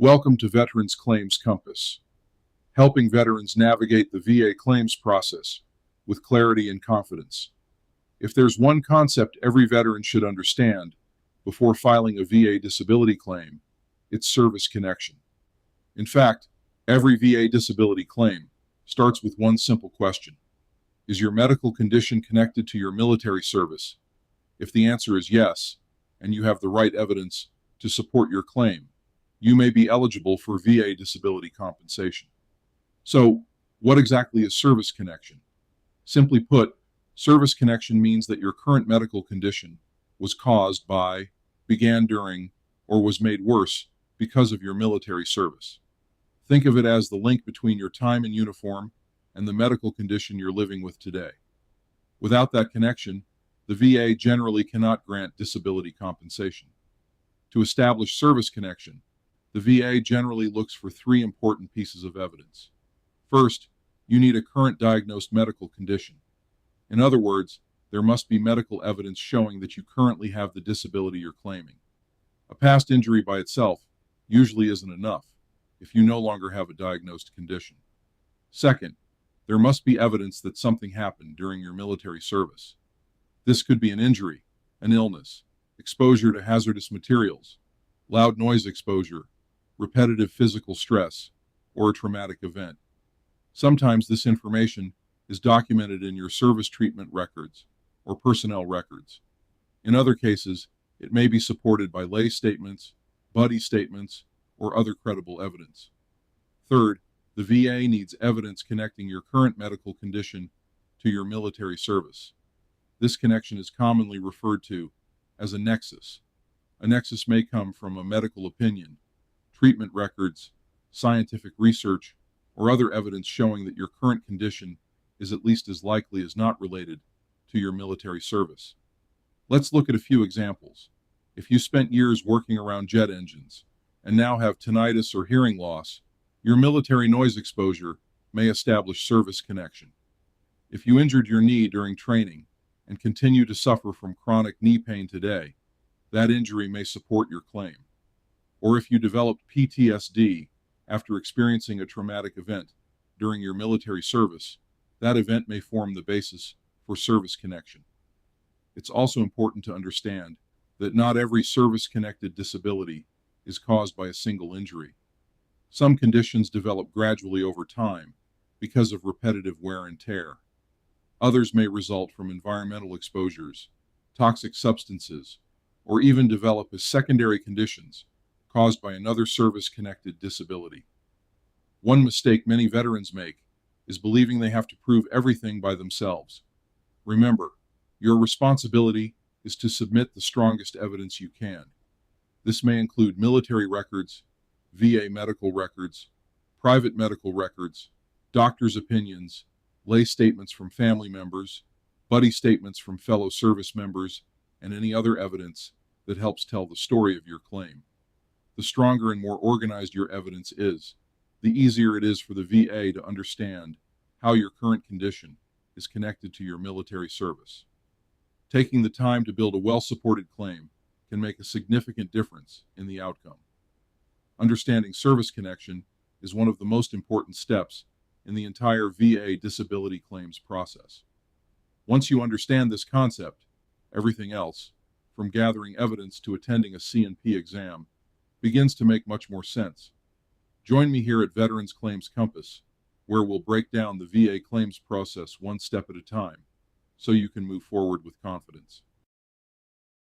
Welcome to Veterans Claims Compass, helping veterans navigate the VA claims process with clarity and confidence. If there's one concept every veteran should understand before filing a VA disability claim, it's service connection. In fact, every VA disability claim starts with one simple question. Is your medical condition connected to your military service? If the answer is yes, and you have the right evidence to support your claim, you may be eligible for VA disability compensation. So, what exactly is service connection? Simply put, service connection means that your current medical condition was caused by, began during, or was made worse because of your military service. Think of it as the link between your time in uniform and the medical condition you're living with today. Without that connection, the VA generally cannot grant disability compensation. To establish service connection, the VA generally looks for three important pieces of evidence. First, you need a current diagnosed medical condition. In other words, there must be medical evidence showing that you currently have the disability you're claiming. A past injury by itself usually isn't enough if you no longer have a diagnosed condition. Second, there must be evidence that something happened during your military service. This could be an injury, an illness, exposure to hazardous materials, loud noise exposure, repetitive physical stress, or a traumatic event. Sometimes this information is documented in your service treatment records or personnel records. In other cases, it may be supported by lay statements, buddy statements, or other credible evidence. Third, the VA needs evidence connecting your current medical condition to your military service. This connection is commonly referred to as a nexus. A nexus may come from a medical opinion, treatment records, scientific research, or other evidence showing that your current condition is at least as likely as not related to your military service. Let's look at a few examples. If you spent years working around jet engines and now have tinnitus or hearing loss, your military noise exposure may establish service connection. If you injured your knee during training and continue to suffer from chronic knee pain today, that injury may support your claim. Or if you developed PTSD after experiencing a traumatic event during your military service, that event may form the basis for service connection. It's also important to understand that not every service-connected disability is caused by a single injury. Some conditions develop gradually over time because of repetitive wear and tear. Others may result from environmental exposures, toxic substances, or even develop as secondary conditions caused by another service-connected disability. One mistake many veterans make is believing they have to prove everything by themselves. Remember, your responsibility is to submit the strongest evidence you can. This may include military records, VA medical records, private medical records, doctors' opinions, lay statements from family members, buddy statements from fellow service members, and any other evidence that helps tell the story of your claim. The stronger and more organized your evidence is, the easier it is for the VA to understand how your current condition is connected to your military service. Taking the time to build a well-supported claim can make a significant difference in the outcome. Understanding service connection is one of the most important steps in the entire VA disability claims process. Once you understand this concept, everything else, from gathering evidence to attending a C&P exam, begins to make much more sense. Join me here at Veterans Claims Compass, where we'll break down the VA claims process one step at a time, so you can move forward with confidence.